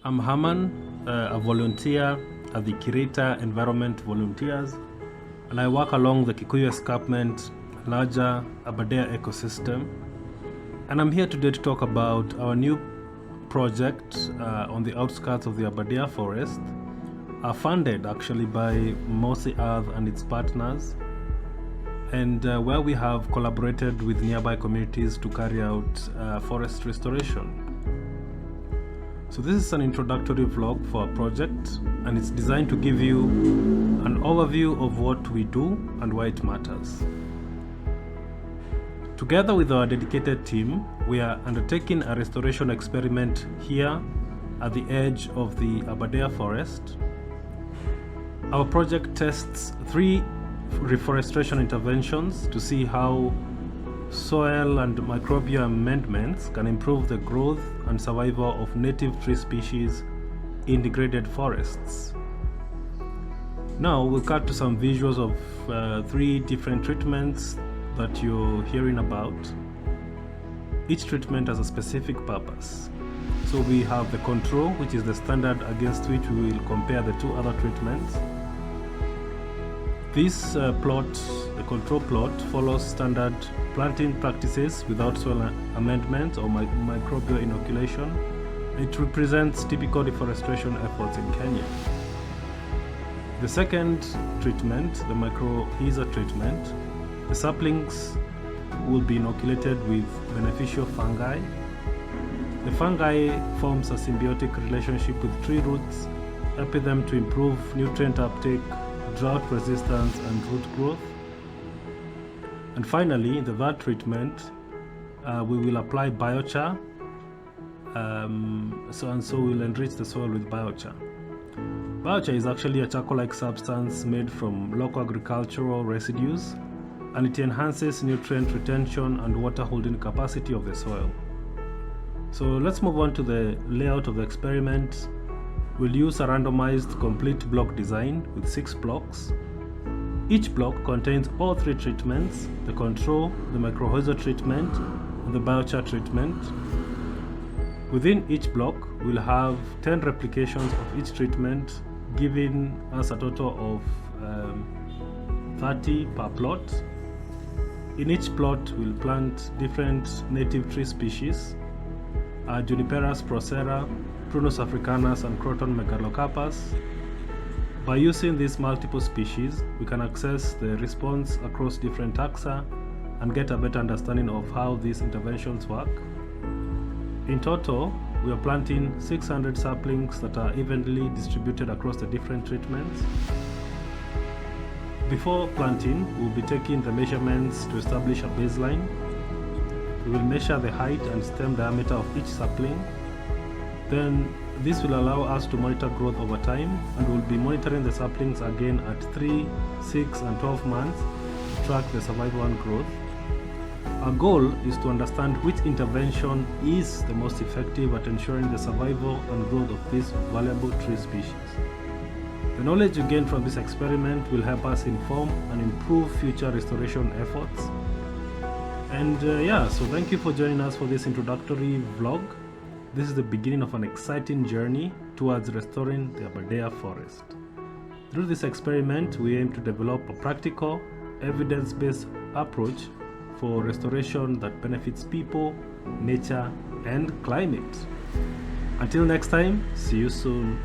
I'm Herman, a volunteer at the Curator Environment Volunteers, and I work along the Kikuyu Escarpment larger Aberdare ecosystem. And I'm here today to talk about our new project on the outskirts of the Aberdare forest, funded actually by Mossy Earth and its partners, and where we have collaborated with nearby communities to carry out forest restoration. So this is an introductory vlog for our project, and it's designed to give you an overview of what we do and why it matters. Together with our dedicated team, we are undertaking a restoration experiment here at the edge of the Aberdare forest. Our project tests 3 reforestation interventions to see how soil and microbial amendments can improve the growth and survival of native tree species in degraded forests. Now we'll cut to some visuals of 3 different treatments that you're hearing about. Each treatment has a specific purpose. So we have the control, which is the standard against which we will compare the 2 other treatments. This plot, the control plot, follows standard planting practices without soil amendment or microbial inoculation. It represents typical deforestation efforts in Kenya. The second treatment, the mycorrhiza treatment, the saplings will be inoculated with beneficial fungi. The fungi forms a symbiotic relationship with tree roots, helping them to improve nutrient uptake, drought resistance and root growth. And finally, in the third treatment, we will apply biochar, so we'll enrich the soil with biochar. Biochar is actually a charcoal-like substance made from local agricultural residues, and it enhances nutrient retention and water holding capacity of the soil. So let's move on to the layout of the experiment. We'll use a randomized complete block design with 6 blocks. Each block contains all 3 treatments: the control, the mycorrhiza treatment, and the biochar treatment. Within each block, we'll have 10 replications of each treatment, giving us a total of 30 per plot. In each plot, we'll plant different native tree species: Juniperus procera, Prunus africanus, and Croton megalocarpus. By using these multiple species, we can access the response across different taxa and get a better understanding of how these interventions work. In total, we are planting 600 saplings that are evenly distributed across the different treatments. Before planting, we'll be taking the measurements to establish a baseline. We will measure the height and stem diameter of each sapling. Then this will allow us to monitor growth over time, and we'll be monitoring the saplings again at 3, 6, and 12 months to track the survival and growth. Our goal is to understand which intervention is the most effective at ensuring the survival and growth of these valuable tree species. The knowledge you gain from this experiment will help us inform and improve future restoration efforts. And so thank you for joining us for this introductory vlog. This is the beginning of an exciting journey towards restoring the Aberdare forest. Through this experiment, we aim to develop a practical, evidence-based approach for restoration that benefits people, nature, and climate. Until next time, see you soon.